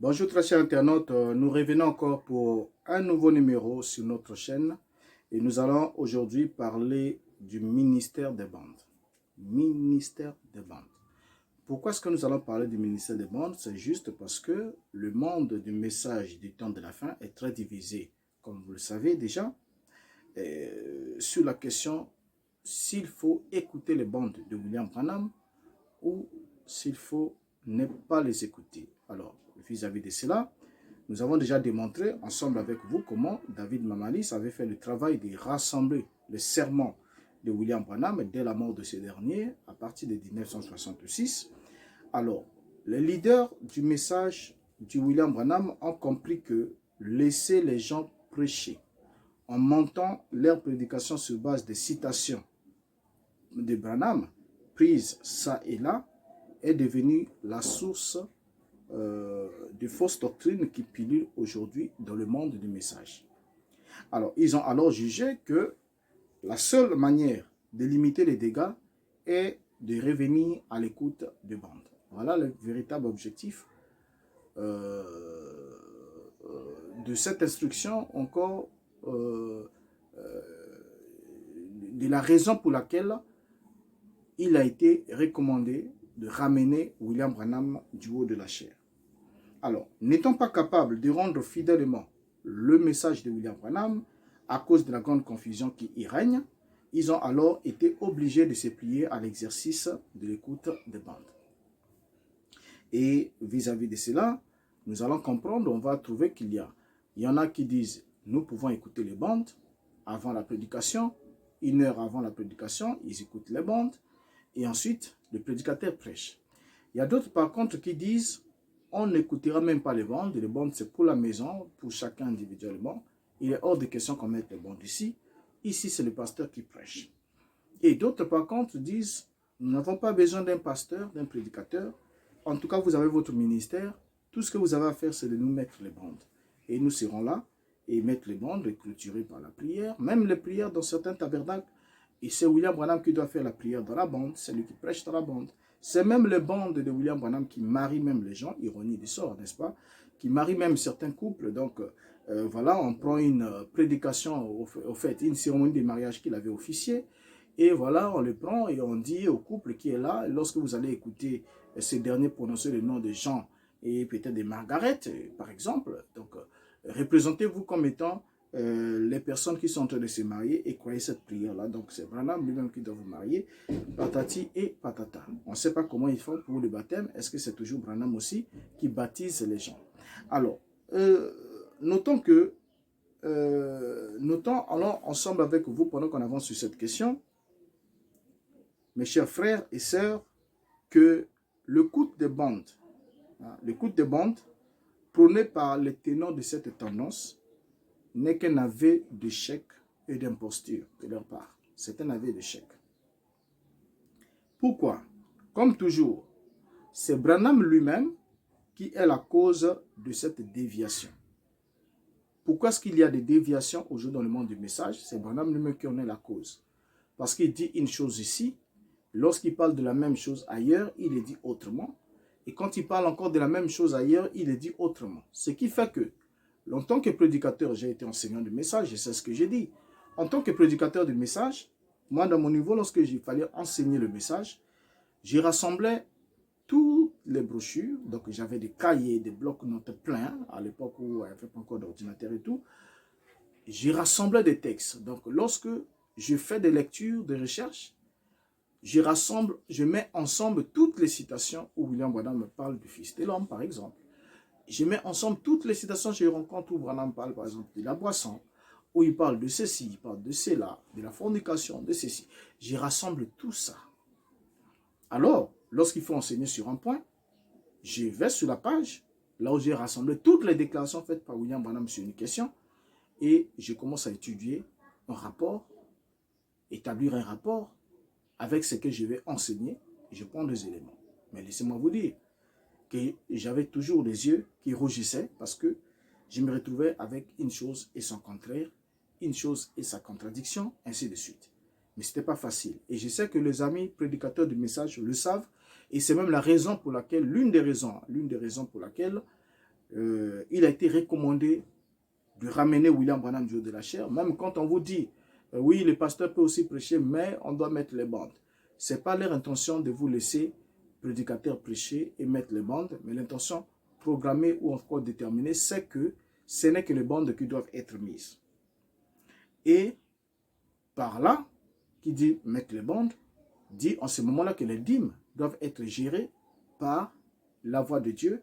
Bonjour très chers internautes, nous revenons encore pour un nouveau numéro sur notre chaîne et nous allons aujourd'hui parler du ministère des bandes. Ministère des bandes. Pourquoi est-ce que nous allons parler du ministère des bandes? C'est juste parce que le monde du message du temps de la fin est très divisé, comme vous le savez déjà, sur la question s'il faut écouter les bandes de William Branham ou s'il faut ne pas les écouter. Alors, vis-à-vis de cela, nous avons déjà démontré ensemble avec vous comment David Mamalis avait fait le travail de rassembler les sermons de William Branham dès la mort de ce dernier à partir de 1966. Alors, les leaders du message du William Branham ont compris que laisser les gens prêcher en montant leur prédication sur base des citations de Branham, prises ça et là, est devenue la source de fausses doctrines qui pilulent aujourd'hui dans le monde du message. Alors, ils ont alors jugé que la seule manière de limiter les dégâts est de revenir à l'écoute de bandes. Voilà le véritable objectif de cette instruction, encore de la raison pour laquelle il a été recommandé de ramener William Branham du haut de la chair. Alors, n'étant pas capable de rendre fidèlement le message de William Branham à cause de la grande confusion qui y règne, ils ont alors été obligés de se plier à l'exercice de l'écoute des bandes. Et vis-à-vis de cela, nous allons comprendre, on va trouver qu'il y en a qui disent, nous pouvons écouter les bandes avant la prédication, 1 heure avant la prédication, ils écoutent les bandes, et ensuite, le prédicateur prêche. Il y a d'autres par contre qui disent, on n'écoutera même pas les bandes c'est pour la maison, pour chacun individuellement. Il est hors de question qu'on mette les bandes ici. Ici, c'est le pasteur qui prêche. Et d'autres par contre disent, nous n'avons pas besoin d'un pasteur, d'un prédicateur. En tout cas, vous avez votre ministère. Tout ce que vous avez à faire, c'est de nous mettre les bandes. Et nous serons là et mettre les bandes clôturées par la prière. Même les prières dans certains tabernacles. Et c'est William Branham qui doit faire la prière dans la bande. C'est lui qui prêche dans la bande. C'est même les bandes de William Branham qui marient même les gens, ironie du sort, n'est-ce pas? Qui marient même certains couples. Donc, voilà, on prend une prédication, au fait, une cérémonie de mariage qu'il avait officiée. Et voilà, on le prend et on dit au couple qui est là, lorsque vous allez écouter ces derniers prononcer le nom de Jean et peut-être de Margaret, par exemple. Donc, représentez-vous comme étant les personnes qui sont en train de se marier et croyez cette prière-là. Donc, c'est Branham lui-même qui doit vous marier, patati et patata. On ne sait pas comment ils font pour le baptême. Est-ce que c'est toujours Branham aussi qui baptise les gens? Alors, notons alors ensemble avec vous, pendant qu'on avance sur cette question, mes chers frères et sœurs, que l'écoute des bandes, l'écoute des bandes prônée par les ténors de cette tendance, n'est qu'un aveu d'échec et d'imposture de leur part. C'est un aveu d'échec. Pourquoi? Comme toujours, c'est Branham lui-même qui est la cause de cette déviation. Pourquoi est-ce qu'il y a des déviations aujourd'hui dans le monde du message? C'est Branham lui-même qui en est la cause. Parce qu'il dit une chose ici, lorsqu'il parle de la même chose ailleurs, il est dit autrement. Et quand il parle encore de la même chose ailleurs, il est dit autrement. Ce qui fait que, en tant que prédicateur, j'ai été enseignant du message, et c'est ce que j'ai dit. En tant que prédicateur du message, moi, dans mon niveau, lorsque il fallait enseigner le message, j'ai rassemblé toutes les brochures. Donc, j'avais des cahiers, des blocs-notes pleins, à l'époque où il n'y avait pas encore d'ordinateur et tout. J'ai rassemblé des textes. Donc, lorsque je fais des lectures, des recherches, je mets ensemble toutes les citations où William Branham me parle du Fils de l'homme, par exemple. Je mets ensemble toutes les citations que je rencontre où Branham parle, par exemple, de la boisson, où il parle de ceci, il parle de cela, de la fornication, de ceci. Je rassemble tout ça. Alors, lorsqu'il faut enseigner sur un point, je vais sur la page, là où j'ai rassemblé toutes les déclarations faites par William Branham sur une question, et je commence à étudier un rapport, établir un rapport avec ce que je vais enseigner, et je prends des éléments. Mais laissez-moi vous dire que j'avais toujours les yeux qui rougissaient parce que je me retrouvais avec une chose et son contraire, une chose et sa contradiction, ainsi de suite. Mais ce n'était pas facile. Et je sais que les amis prédicateurs du message le savent, et c'est même la raison pour laquelle, l'une des raisons pour laquelle il a été recommandé de ramener William Branham du haut de la chair. Même quand on vous dit, oui, le pasteur peut aussi prêcher, mais on doit mettre les bandes. Ce n'est pas leur intention de vous laisser prédicateur prêcher et mettre les bandes, mais l'intention programmée ou encore déterminée, c'est que ce n'est que les bandes qui doivent être mises. Et par là, qui dit mettre les bandes, dit en ce moment-là que les dîmes doivent être gérées par la voix de Dieu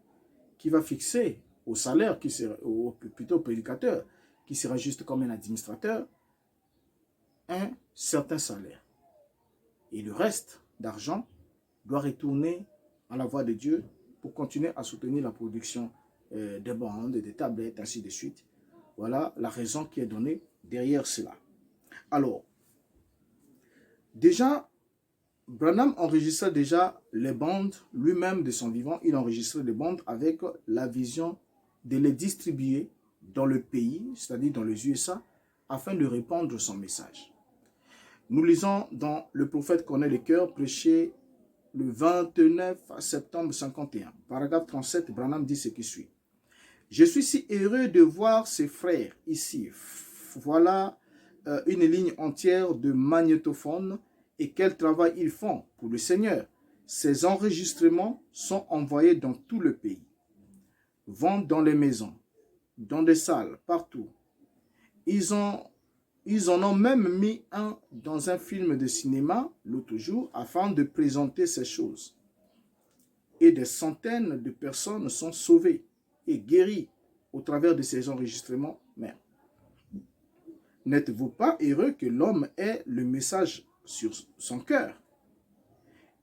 qui va fixer au salaire, qui sera, plutôt au prédicateur, qui sera juste comme un administrateur, un certain salaire. Et le reste d'argent doit retourner à la voix de Dieu pour continuer à soutenir la production des bandes, des tablettes, ainsi de suite. Voilà la raison qui est donnée derrière cela. Alors, déjà, Branham enregistrait déjà les bandes, lui-même de son vivant, il enregistrait les bandes avec la vision de les distribuer dans le pays, c'est-à-dire dans les USA, afin de répandre son message. Nous lisons dans Le prophète connaît les cœurs, prêché le 29 septembre 51. Paragraphe 37, Branham dit ce qui suit. Je suis si heureux de voir ces frères ici. Voilà une ligne entière de magnétophones et quel travail ils font pour le Seigneur. Ces enregistrements sont envoyés dans tout le pays. Vont dans les maisons, dans des salles, partout. Ils en ont même mis un dans un film de cinéma, l'autre jour, afin de présenter ces choses. Et des centaines de personnes sont sauvées et guéries au travers de ces enregistrements même. N'êtes-vous pas heureux que l'homme ait le message sur son cœur?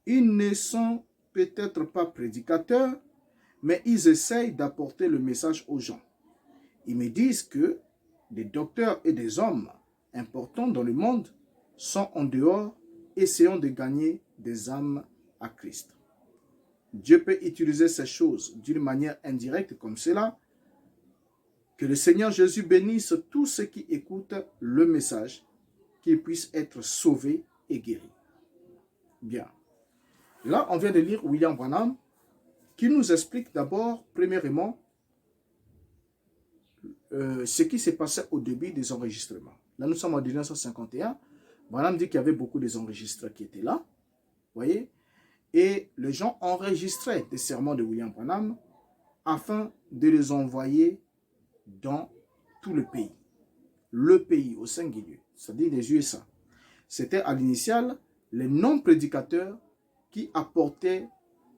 Ils ne sont peut-être pas prédicateurs, mais ils essayent d'apporter le message aux gens. Ils me disent que des docteurs et des hommes importants dans le monde sont en dehors, essayant de gagner des âmes à Christ. Dieu peut utiliser ces choses d'une manière indirecte comme cela. Que le Seigneur Jésus bénisse tous ceux qui écoutent le message, qu'ils puissent être sauvés et guéris. Bien. Là, on vient de lire William Branham, qui nous explique d'abord, premièrement, ce qui s'est passé au début des enregistrements. Là, nous sommes en 1951. Branham dit qu'il y avait beaucoup d'enregistreurs qui étaient là. Voyez? Et les gens enregistraient des sermons de William Branham afin de les envoyer dans tout le pays. Le pays au singulier, c'est-à-dire les USA. C'était à l'initiale les non-prédicateurs qui apportaient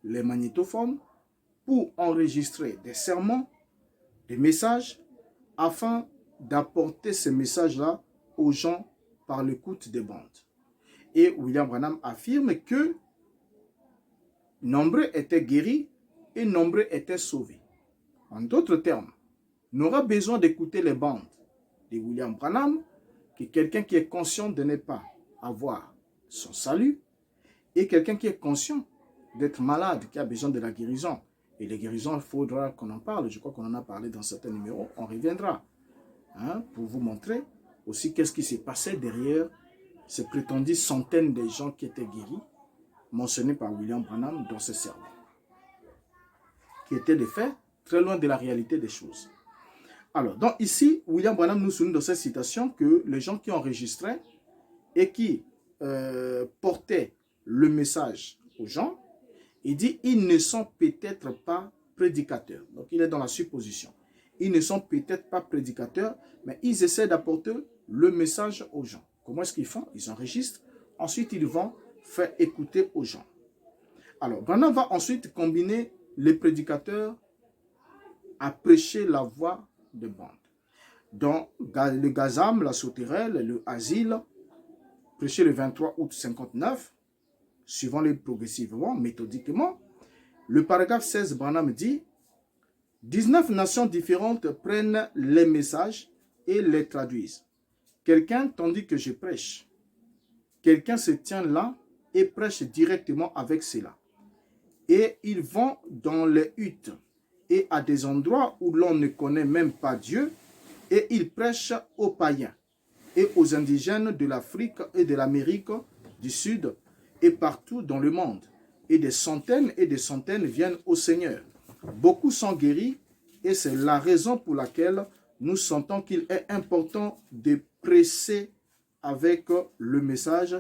les magnétophones pour enregistrer des sermons, des messages, afin d'apporter ces messages-là aux gens par l'écoute des bandes. Et William Branham affirme que nombreux étaient guéris et nombreux étaient sauvés. En d'autres termes, on aura besoin d'écouter les bandes de William Branham que quelqu'un qui est conscient de ne pas avoir son salut et quelqu'un qui est conscient d'être malade, qui a besoin de la guérison. Et les guérisons, il faudra qu'on en parle. Je crois qu'on en a parlé dans certains numéros. On reviendra pour vous montrer aussi qu'est-ce qui s'est passé derrière ces prétendues centaines de gens qui étaient guéris, mentionnés par William Branham dans ce sermon, qui étaient des faits très loin de la réalité des choses. Alors, donc ici, William Branham nous souligne dans cette citation que les gens qui enregistraient et qui portaient le message aux gens, il dit, ils ne sont peut-être pas prédicateurs. Donc, il est dans la supposition. Ils ne sont peut-être pas prédicateurs, mais ils essaient d'apporter le message aux gens. Comment est-ce qu'ils font? Ils enregistrent. Ensuite, ils vont faire écouter aux gens. Alors, Branham va ensuite combiner les prédicateurs à prêcher la voix de bande. Dans le Gazam, la sauterelle, le Asile, prêché le 23 août 59, suivant les progressivement, méthodiquement, le paragraphe 16, Branham dit, 19 nations différentes prennent les messages et les traduisent. Quelqu'un, tandis que je prêche, quelqu'un se tient là et prêche directement avec cela. Et ils vont dans les huttes et à des endroits où l'on ne connaît même pas Dieu, et ils prêchent aux païens et aux indigènes de l'Afrique et de l'Amérique du Sud et partout dans le monde. Et des centaines viennent au Seigneur. Beaucoup sont guéris Et c'est la raison pour laquelle nous sentons qu'il est important de presser avec le message,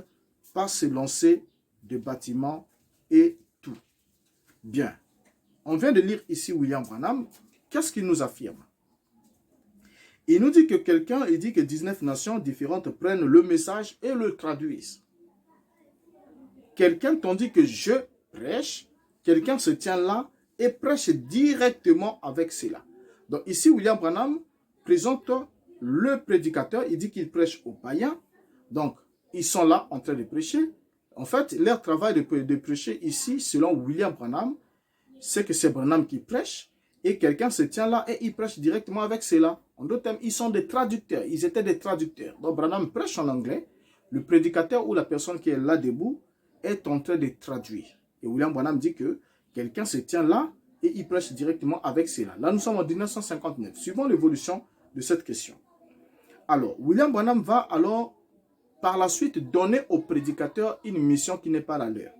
pas se lancer de bâtiments et tout. Bien. On vient de lire ici William Branham. Qu'est-ce qu'il nous affirme? Il nous dit que il dit que 19 nations différentes prennent le message et le traduisent. Quelqu'un, tandis que je prêche, quelqu'un se tient là et prêche directement avec cela. Donc ici, William Branham présente le prédicateur. Il dit qu'il prêche aux païens. Donc, ils sont là en train de prêcher. En fait, leur travail de prêcher ici, selon William Branham, c'est que c'est Branham qui prêche et quelqu'un se tient là et il prêche directement avec cela. En d'autres termes, ils sont des traducteurs. Ils étaient des traducteurs. Donc, Branham prêche en anglais. Le prédicateur ou la personne qui est là debout est en train de traduire. Et William Branham dit que quelqu'un se tient là et il prêche directement avec cela. Là, nous sommes en 1959, suivant l'évolution de cette question. Alors, William Branham va alors, par la suite, donner au prédicateur une mission qui n'est pas la leur.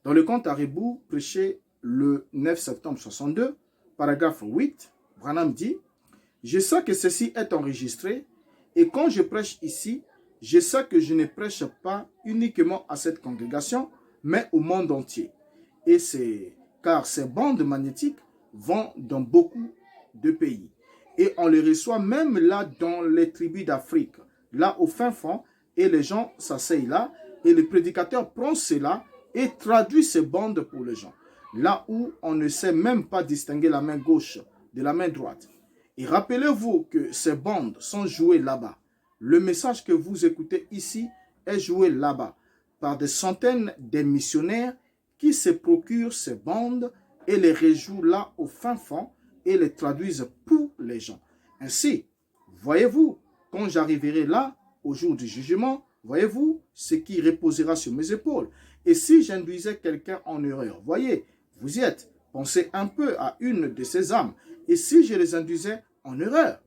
Dans le Conte à Rebout, prêché le 9 septembre 62, paragraphe 8, Branham dit « Je sais que ceci est enregistré et quand je prêche ici, je sais que je ne prêche pas uniquement à cette congrégation, mais au monde entier. Et car ces bandes magnétiques vont dans beaucoup de pays. Et on les reçoit même là dans les tribus d'Afrique, là au fin fond, et les gens s'asseyent là, et le prédicateur prend cela et traduit ces bandes pour les gens. Là où on ne sait même pas distinguer la main gauche de la main droite. Et rappelez-vous que ces bandes sont jouées là-bas. Le message que vous écoutez ici est joué là-bas par des centaines de missionnaires qui se procurent ces bandes et les rejouent là au fin fond et les traduisent pour les gens. Ainsi, voyez-vous, quand j'arriverai là, au jour du jugement, voyez-vous ce qui reposera sur mes épaules. Et si j'induisais quelqu'un en erreur, voyez, vous y êtes, pensez un peu à une de ces âmes. Et si je les induisais en erreur,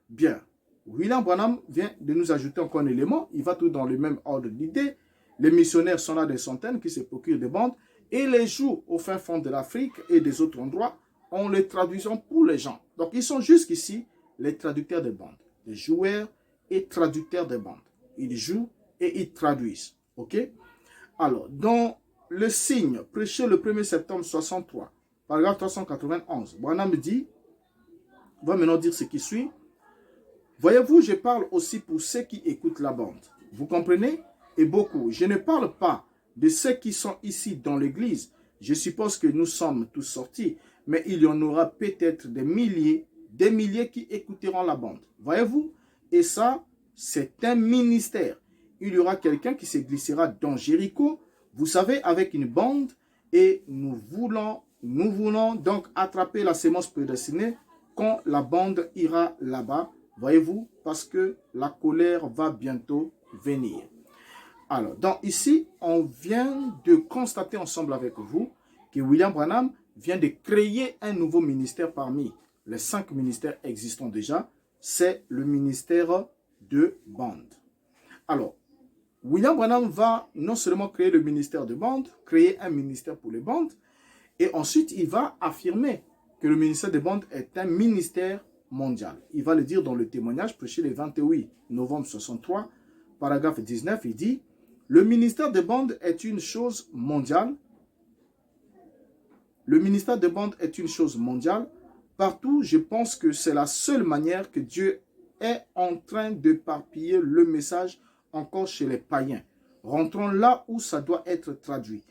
bien, William Branham vient de nous ajouter encore un élément, il va tout dans le même ordre d'idée. Les missionnaires sont là des centaines qui se procurent des bandes et les jouent au fin fond de l'Afrique et des autres endroits en les traduisant pour les gens. Donc ils sont jusqu'ici les traducteurs de bandes, les joueurs et traducteurs de bandes. Ils jouent et ils traduisent. Ok? Alors, dans le signe prêché le 1er septembre 63, paragraphe 391, Branham dit, on va maintenant dire ce qui suit. Voyez-vous, je parle aussi pour ceux qui écoutent la bande. Vous comprenez? Et beaucoup. Je ne parle pas de ceux qui sont ici dans l'église. Je suppose que nous sommes tous sortis. Mais il y en aura peut-être des milliers qui écouteront la bande. Voyez-vous? Et ça, c'est un ministère. Il y aura quelqu'un qui se glissera dans Jéricho, vous savez, avec une bande. Et nous voulons donc attraper la sémence prédestinée quand la bande ira là-bas. Voyez-vous, parce que la colère va bientôt venir. Alors, donc ici, on vient de constater ensemble avec vous que William Branham vient de créer un nouveau ministère parmi les 5 ministères existants déjà. C'est le ministère de bande. Alors, William Branham va non seulement créer le ministère de bande, créer un ministère pour les bandes, et ensuite il va affirmer que le ministère de bande est un ministère mondial. Il va le dire dans le témoignage prêché le 28 novembre 63, paragraphe 19, il dit « Le ministère de bande est une chose mondiale. Le ministère de bande est une chose mondiale. Partout, je pense que c'est la seule manière que Dieu est en train d'éparpiller le message encore chez les païens. Rentrons là où ça doit être traduit.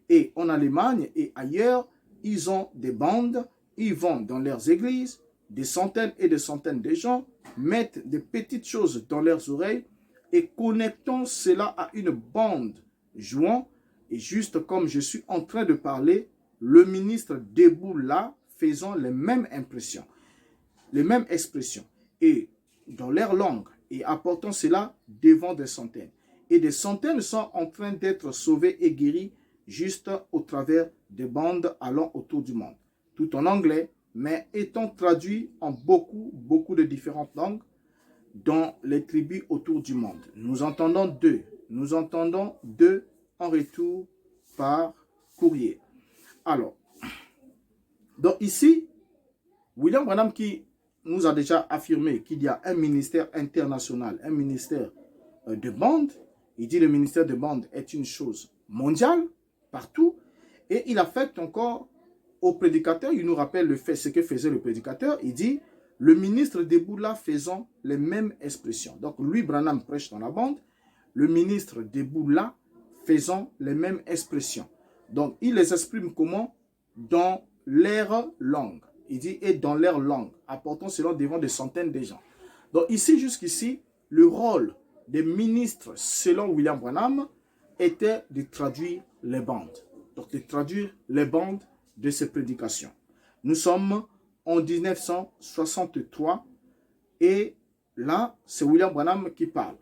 Et en Allemagne et ailleurs, ils ont des bandes, ils vont dans leurs églises, des centaines et des centaines de gens mettent des petites choses dans leurs oreilles et connectant cela à une bande jouant. Et juste comme je suis en train de parler, le ministre debout là, faisant les mêmes impressions, les mêmes expressions, et dans leur langue, et apportant cela devant des centaines. Et des centaines sont en train d'être sauvés et guéris juste au travers des bandes allant autour du monde. Tout en anglais, mais étant traduit en beaucoup de différentes langues dans les tribus autour du monde. Nous entendons deux. Nous entendons deux en retour par courrier. Alors, donc ici, William Branham qui nous a déjà affirmé qu'il y a un ministère international, un ministère de bande. Il dit le ministère de bande est une chose mondiale, partout. Et il affecte encore au prédicateur, il nous rappelle ce que faisait le prédicateur. Il dit, le ministre debout là faisant les mêmes expressions. Donc lui, Branham prêche dans la bande, le ministre debout là faisant les mêmes expressions. Donc il les exprime comment? Dans leur langue. Il dit, et dans leur langue, apportant cela devant des centaines de gens. Donc ici, jusqu'ici, le rôle des ministres, selon William Branham, était de traduire les bandes. Donc de traduire les bandes de ces prédications. Nous sommes en 1963 et là, c'est William Branham qui parle.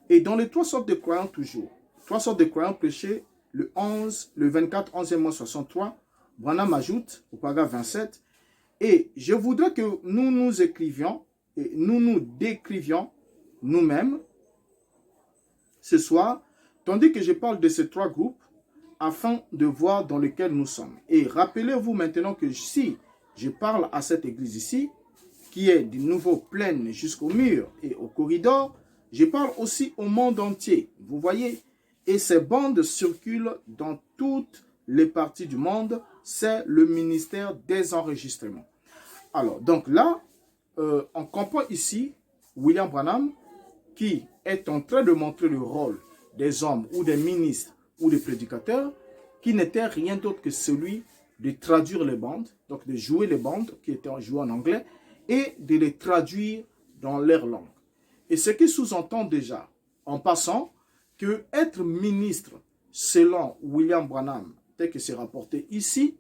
Et dans les trois sortes de croyants toujours, trois sortes de croyants prêchés le 24, 11e mois 63, Branham ajoute au paragraphe 27, et je voudrais que nous nous écrivions et nous nous décrivions nous-mêmes ce soir, tandis que je parle de ces trois groupes, afin de voir dans lequel nous sommes. Et rappelez-vous maintenant que si je parle à cette église ici, qui est de nouveau pleine jusqu'au mur et au corridor, je parle aussi au monde entier. Vous voyez, et ces bandes circulent dans toutes les parties du monde. C'est le ministère des enregistrements. Alors, donc là, on comprend ici William Branham qui est en train de montrer le rôle des hommes ou des ministres ou des prédicateurs qui n'était rien d'autre que celui de traduire les bandes, donc de jouer les bandes qui étaient jouées en anglais et de les traduire dans leur langue. Et ce qui sous-entend déjà, en passant, que être ministre, selon William Branham, tel que c'est rapporté ici,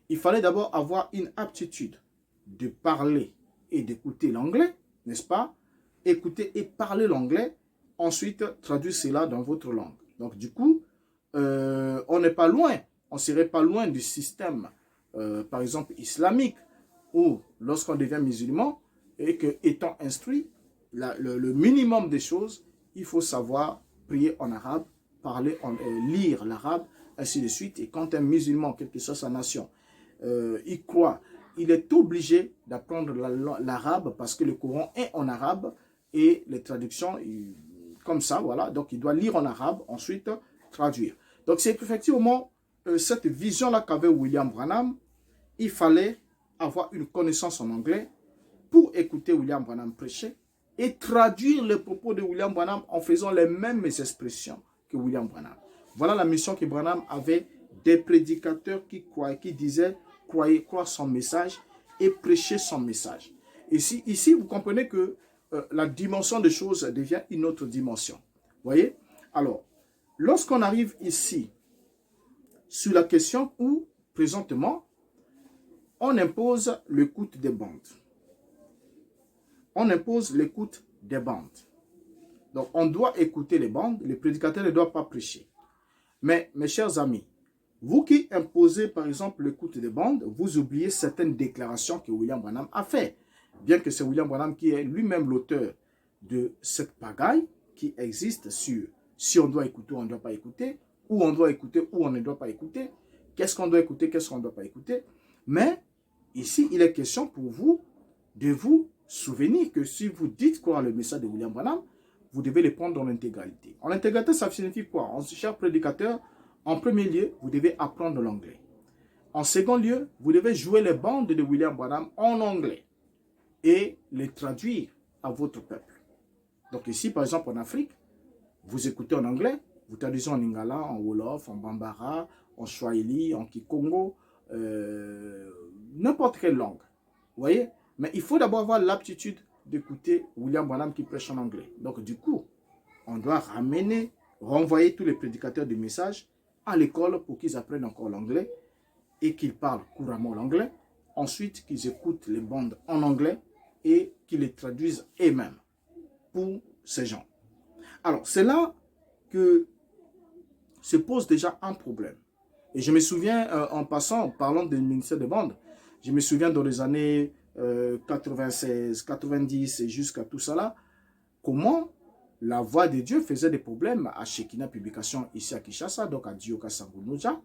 il fallait d'abord avoir une aptitude de parler et d'écouter l'anglais, n'est-ce pas? Écouter et parler l'anglais, ensuite traduire cela dans votre langue. Donc du coup, on n'est pas loin, on ne serait pas loin du système, par exemple, islamique, où lorsqu'on devient musulman, et que étant instruit, le minimum des choses, il faut savoir prier en arabe, parler, lire l'arabe, ainsi de suite. Et quand un musulman, quelle que soit sa nation, il croit, il est obligé d'apprendre l'arabe parce que le Coran est en arabe et les traductions, comme ça, voilà. Donc, il doit lire en arabe, ensuite traduire. Donc, c'est effectivement cette vision-là qu'avait William Branham. Il fallait avoir une connaissance en anglais pour écouter William Branham prêcher et traduire les propos de William Branham en faisant les mêmes expressions que William Branham. Voilà la mission que Branham avait des prédicateurs qui croyaient, qui disaient croire son message et prêcher son message. Ici, vous comprenez que la dimension des choses devient une autre dimension. Vous voyez? Alors, lorsqu'on arrive ici sur la question où, présentement, on impose l'écoute des bandes. On impose l'écoute des bandes. Donc, on doit écouter les bandes. Les prédicateurs ne doivent pas prêcher. Mais, mes chers amis, vous qui imposez, par exemple, l'écoute des bandes, vous oubliez certaines déclarations que William Branham a fait. Bien que c'est William Branham qui est lui-même l'auteur de cette pagaille qui existe sur si on doit écouter ou on ne doit pas écouter, où on doit écouter ou on ne doit pas écouter, qu'est-ce qu'on doit écouter, qu'est-ce qu'on ne doit pas écouter. Mais ici, il est question pour vous de vous souvenir que si vous dites croire le message de William Branham, vous devez le prendre dans l'intégralité. En intégralité, ça signifie quoi? En cher prédicateur, en premier lieu, vous devez apprendre l'anglais. En second lieu, vous devez jouer les bandes de William Branham en anglais et les traduire à votre peuple. Donc ici, par exemple, en Afrique, vous écoutez en anglais, vous traduisez en Lingala, en Wolof, en Bambara, en Swahili, en Kikongo, n'importe quelle langue. Vous voyez? Mais il faut d'abord avoir l'aptitude d'écouter William Branham qui prêche en anglais. Donc du coup, on doit renvoyer tous les prédicateurs du message à l'école pour qu'ils apprennent encore l'anglais et qu'ils parlent couramment l'anglais. Ensuite, qu'ils écoutent les bandes en anglais et qu'ils les traduisent eux-mêmes pour ces gens. Alors, c'est là que se pose déjà un problème. Et je me souviens, en passant, en parlant du ministère des bandes, je me souviens dans les années 96, 90 et jusqu'à tout ça là, comment la voix de Dieu faisait des problèmes à Shekinah Publication ici à Kinshasa, donc à Dioka Sangunoja.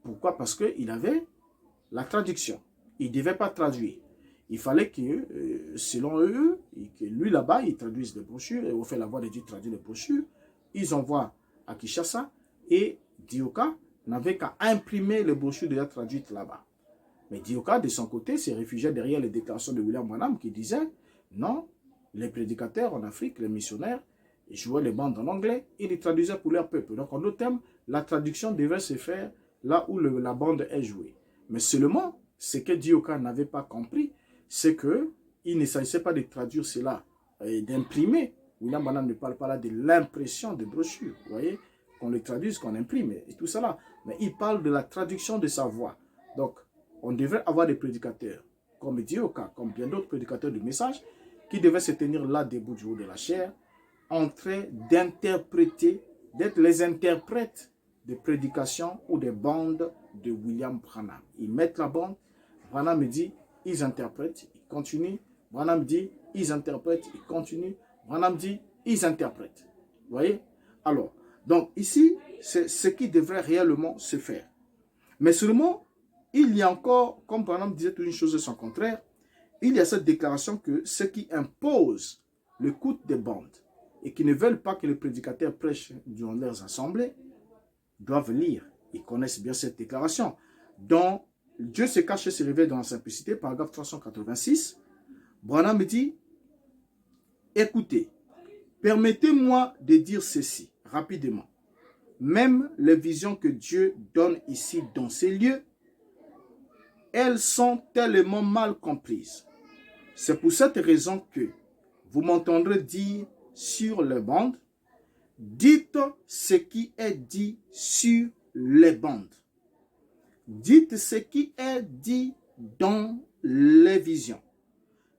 Pourquoi? Parce qu'il avait la traduction. Il ne devait pas traduire. il fallait que, selon eux, que lui là-bas, il traduise les brochures, et au fait la voix de Dieu traduit les brochures. Ils envoient à Kinshasa et Dioka n'avait qu'à imprimer les brochures déjà traduites là-bas. Mais Dioka, de son côté, se réfugiait derrière les déclarations de William Branham qui disait non, les prédicateurs en Afrique, les missionnaires, ils jouaient les bandes en anglais et les traduisaient pour leur peuple. Donc, en d'autres termes, la traduction devait se faire là où la bande est jouée. Mais seulement, ce que Dioka n'avait pas compris, c'est qu'il ne s'agissait pas de traduire cela et d'imprimer. William Branham ne parle pas là de l'impression de brochures, vous voyez, qu'on les traduise, qu'on imprime et tout cela. Mais il parle de la traduction de sa voix. Donc, on devrait avoir des prédicateurs, comme Dioka, comme bien d'autres prédicateurs du message, qui devaient se tenir là debout du haut de la chair, en train d'interpréter, d'être les interprètes des prédications ou des bandes de William Branham. Ils mettent la bande, Branham dit, ils interprètent, ils continuent. Branham dit, ils interprètent, ils continuent. Branham dit, ils interprètent. Vous voyez? Alors, donc ici, c'est ce qui devrait réellement se faire. Mais seulement, il y a encore, comme Branham disait une chose de son contraire, il y a cette déclaration que ceux qui imposent l'écoute des bandes et qui ne veulent pas que les prédicateurs prêchent durant leurs assemblées doivent lire. Ils connaissent bien cette déclaration. Dans Dieu se cache et se révèle dans la simplicité, paragraphe 386, Branham dit, écoutez, permettez-moi de dire ceci rapidement. Même les visions que Dieu donne ici dans ces lieux, elles sont tellement mal comprises. C'est pour cette raison que vous m'entendrez dire sur les bandes, dites ce qui est dit sur les bandes. Dites ce qui est dit dans les visions.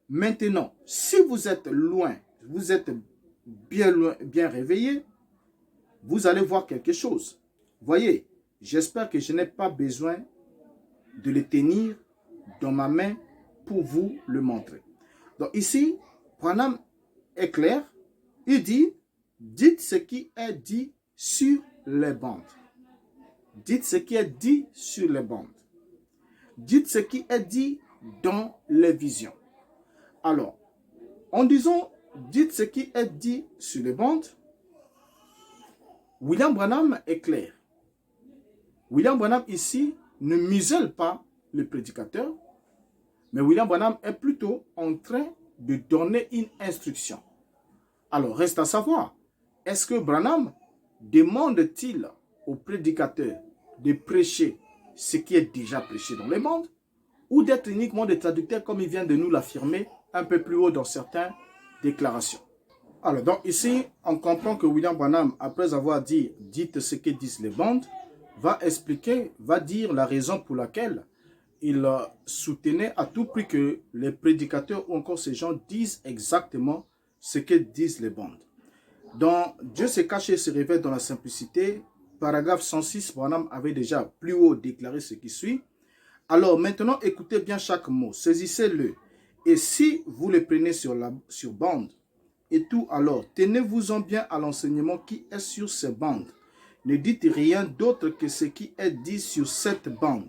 Maintenant, si vous êtes loin, vous êtes bien réveillé, vous allez voir quelque chose. Voyez, j'espère que je n'ai pas besoin de le tenir dans ma main pour vous le montrer. Donc ici, Branham est clair. Il dit, dites ce qui est dit sur les bandes. Dites ce qui est dit sur les bandes. Dites ce qui est dit dans les visions. Alors, en disant, dites ce qui est dit sur les bandes, William Branham est clair. William Branham ici ne muselle pas le prédicateur, mais William Branham est plutôt en train de donner une instruction. Alors, reste à savoir, est-ce que Branham demande-t-il au prédicateur de prêcher ce qui est déjà prêché dans les bandes ou d'être uniquement des traducteurs comme il vient de nous l'affirmer un peu plus haut dans certaines déclarations? Alors, donc ici, on comprend que William Branham, après avoir dit « dites ce que disent les bandes », va expliquer, va dire la raison pour laquelle il soutenait à tout prix que les prédicateurs ou encore ces gens disent exactement ce que disent les bandes. Dans Dieu se cache et se révèle dans la simplicité, paragraphe 106, Branham avait déjà plus haut déclaré ce qui suit. Alors maintenant, écoutez bien chaque mot, saisissez-le. Et si vous le prenez sur bande, et tout alors, tenez-vous-en bien à l'enseignement qui est sur ces bandes. Ne dites rien d'autre que ce qui est dit sur cette bande.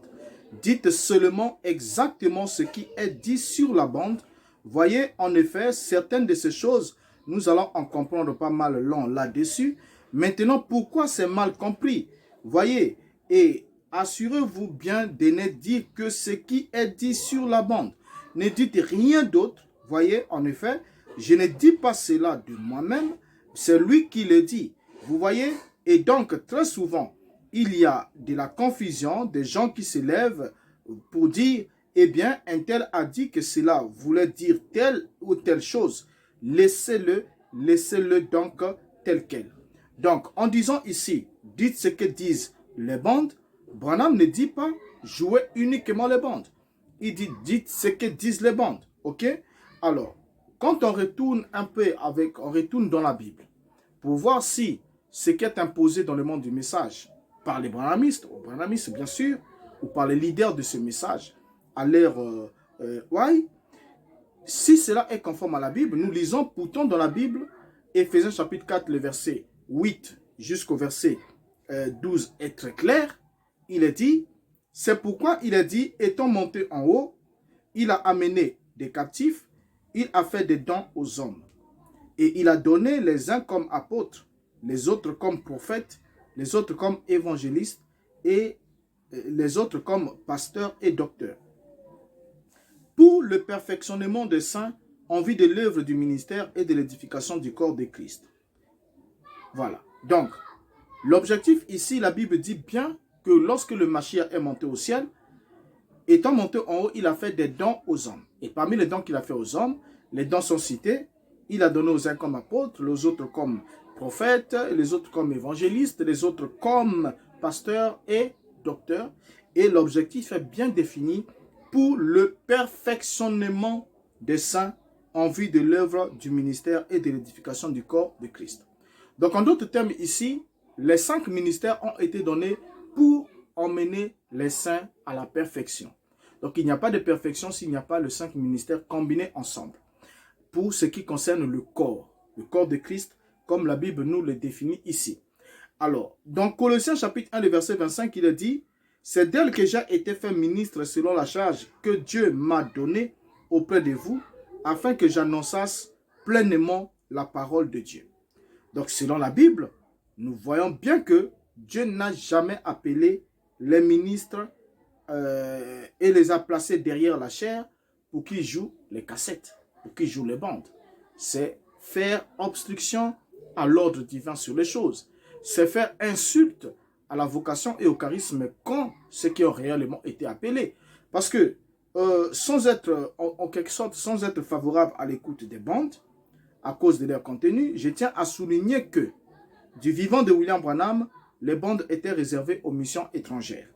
Dites seulement exactement ce qui est dit sur la bande. Voyez, en effet, certaines de ces choses, nous allons en comprendre pas mal long là-dessus. Maintenant, pourquoi c'est mal compris? Voyez, et assurez-vous bien de ne dire que ce qui est dit sur la bande. Ne dites rien d'autre. Voyez, en effet, je ne dis pas cela de moi-même, c'est lui qui le dit. Vous voyez? Et donc, très souvent, il y a de la confusion, des gens qui se lèvent pour dire, eh bien, un tel a dit que cela voulait dire telle ou telle chose. Laissez-le donc tel quel. Donc, en disant ici, dites ce que disent les bandes, Branham ne dit pas jouez uniquement les bandes. Il dit, dites ce que disent les bandes. Ok? Alors, quand on retourne on retourne dans la Bible, pour voir si ce qui est imposé dans le monde du message, par les branhamistes bien sûr, ou par les leaders de ce message, à l'ère si cela est conforme à la Bible, nous lisons pourtant dans la Bible, Éphésiens chapitre 4, le verset 8 jusqu'au verset 12 est très clair. Il est dit, c'est pourquoi il est dit, étant monté en haut, il a amené des captifs, il a fait des dons aux hommes. Et il a donné les uns comme apôtres, les autres comme prophètes, les autres comme évangélistes et les autres comme pasteurs et docteurs. Pour le perfectionnement des saints en vue de l'œuvre du ministère et de l'édification du corps de Christ. Voilà. Donc, l'objectif ici, la Bible dit bien que lorsque le Mashiach est monté au ciel, étant monté en haut, il a fait des dons aux hommes. Et parmi les dons qu'il a fait aux hommes, les dons sont cités. Il a donné aux uns comme apôtres, les autres comme prophètes, les autres comme évangélistes, les autres comme pasteurs et docteurs. Et l'objectif est bien défini pour le perfectionnement des saints en vue de l'œuvre du ministère et de l'édification du corps de Christ. Donc en d'autres termes ici, les 5 ministères ont été donnés pour emmener les saints à la perfection. Donc il n'y a pas de perfection s'il n'y a pas les 5 ministères combinés ensemble. Pour ce qui concerne le corps de Christ, comme la Bible nous le définit ici. Alors, dans Colossiens chapitre 1, le verset 25, il est dit, « C'est d'elle que j'ai été fait ministre selon la charge que Dieu m'a donnée auprès de vous, afin que j'annonçasse pleinement la parole de Dieu. » Donc, selon la Bible, nous voyons bien que Dieu n'a jamais appelé les ministres et les a placés derrière la chair pour qu'ils jouent les cassettes, pour qu'ils jouent les bandes. C'est faire obstruction à l'ordre divin sur les choses. C'est faire insulte à la vocation et au charisme quand ceux qui ont réellement été appelés. Parce que sans être, en quelque sorte, sans être favorable à l'écoute des bandes, à cause de leur contenu, je tiens à souligner que du vivant de William Branham, les bandes étaient réservées aux missions étrangères,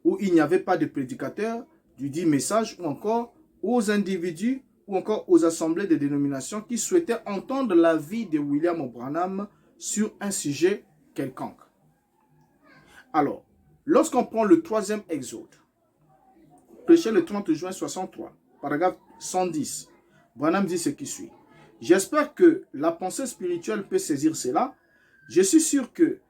où il n'y avait pas de prédicateur du dit message, ou encore aux individus, ou encore aux assemblées de dénominations qui souhaitaient entendre l'avis de William Branham sur un sujet quelconque. Alors, lorsqu'on prend le 3e exode, prêché le 30 juin 63, paragraphe 110, Branham dit ce qui suit. J'espère que la pensée spirituelle peut saisir cela. Je suis sûr que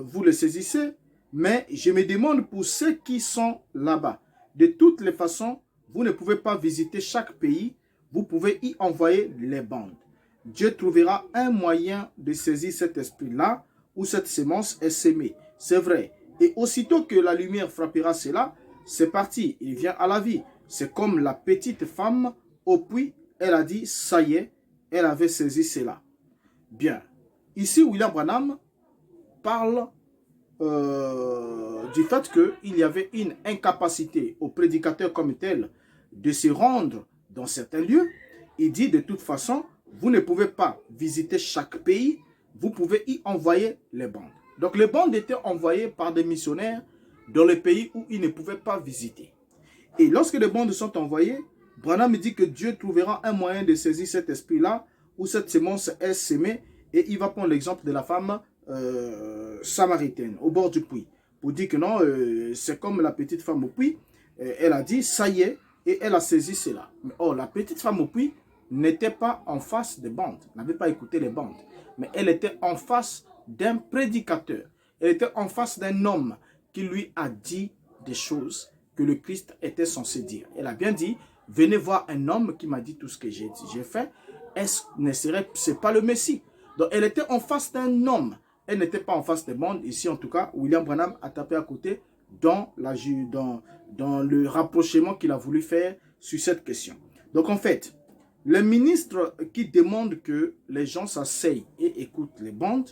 vous le saisissez, mais je me demande pour ceux qui sont là-bas. De toutes les façons, vous ne pouvez pas visiter chaque pays, vous pouvez y envoyer les bandes. Dieu trouvera un moyen de saisir cet esprit-là où cette semence est semée. C'est vrai. Et aussitôt que la lumière frappera cela, c'est parti, il vient à la vie. C'est comme la petite femme au puits, elle a dit, ça y est, elle avait saisi cela. Bien. Ici, William Branham parle du fait qu'il y avait une incapacité aux prédicateurs comme tel de se rendre dans certains lieux. Il dit de toute façon, vous ne pouvez pas visiter chaque pays, vous pouvez y envoyer les bandes. Donc les bandes étaient envoyées par des missionnaires dans les pays où ils ne pouvaient pas visiter. Et lorsque les bandes sont envoyées, Branham dit que Dieu trouvera un moyen de saisir cet esprit-là où cette semence est semée. Et il va prendre l'exemple de la femme samaritaine au bord du puits. Pour dire que non, c'est comme la petite femme au puits. Elle a dit, ça y est, et elle a saisi cela. Mais oh, la petite femme au puits n'était pas en face des bandes, n'avait pas écouté les bandes. Mais elle était en face d'un prédicateur. Elle était en face d'un homme qui lui a dit des choses que le Christ était censé dire. Elle a bien dit, venez voir un homme qui m'a dit tout ce que j'ai fait. C'est pas le Messie. Donc elle était en face d'un homme. Elle n'était pas en face des bandes. Ici en tout cas, William Branham a tapé à côté dans le rapprochement qu'il a voulu faire sur cette question. Donc en fait, les ministres qui demandent que les gens s'asseyent et écoutent les bandes,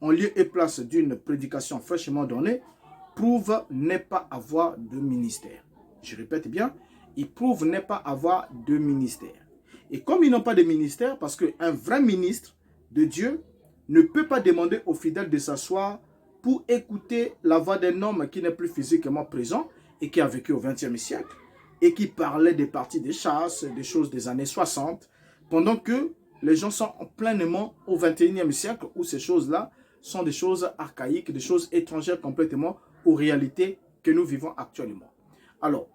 en lieu et place d'une prédication fraîchement donnée, prouvent ne pas avoir de ministère. Je répète bien, ils prouvent ne pas avoir de ministère. Et comme ils n'ont pas de ministère, parce qu'un vrai ministre de Dieu ne peut pas demander aux fidèles de s'asseoir pour écouter la voix d'un homme qui n'est plus physiquement présent et qui a vécu au XXe siècle et qui parlait des parties des chasses, des choses des années 60, pendant que les gens sont pleinement au XXIe siècle où ces choses-là sont des choses archaïques, des choses étrangères complètement aux réalités que nous vivons actuellement. Alors,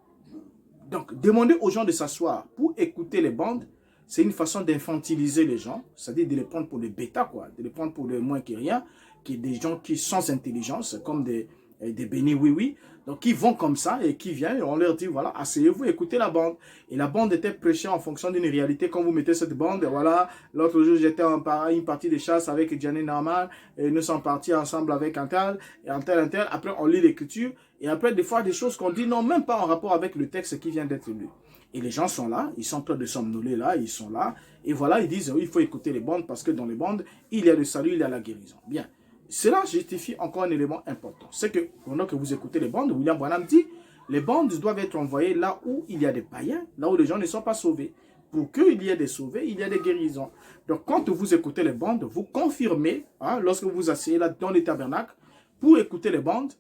donc, demander aux gens de s'asseoir pour écouter les bandes, c'est une façon d'infantiliser les gens, c'est-à-dire de les prendre pour des bêtas, quoi, de les prendre pour des moins que rien, qui des gens qui sont sans intelligence, comme des des bénis, oui, oui. Donc, ils vont comme ça et qui viennent et on leur dit, voilà, asseyez-vous, écoutez la bande. Et la bande était prêchée en fonction d'une réalité. Quand vous mettez cette bande, voilà, l'autre jour, j'étais en une partie de chasse avec Gianni Norman et nous sommes partis ensemble avec un tel et un tel, un tel. Après, on lit l'écriture et après, des fois, des choses qu'on dit n'ont même pas en rapport avec le texte qui vient d'être lu. Et les gens sont là, ils sont prêts de somnoler là, ils sont là. Et voilà, ils disent, oui, il faut écouter les bandes parce que dans les bandes, il y a le salut, il y a la guérison. Bien. Cela justifie encore un élément important. C'est que pendant que vous écoutez les bandes, William Branham dit, les bandes doivent être envoyées là où il y a des païens, là où les gens ne sont pas sauvés. Pour qu'il y ait des sauvés, il y a des guérisons. Donc quand vous écoutez les bandes, vous confirmez, lorsque vous vous asseyez là dans les tabernacles, pour écouter les bandes,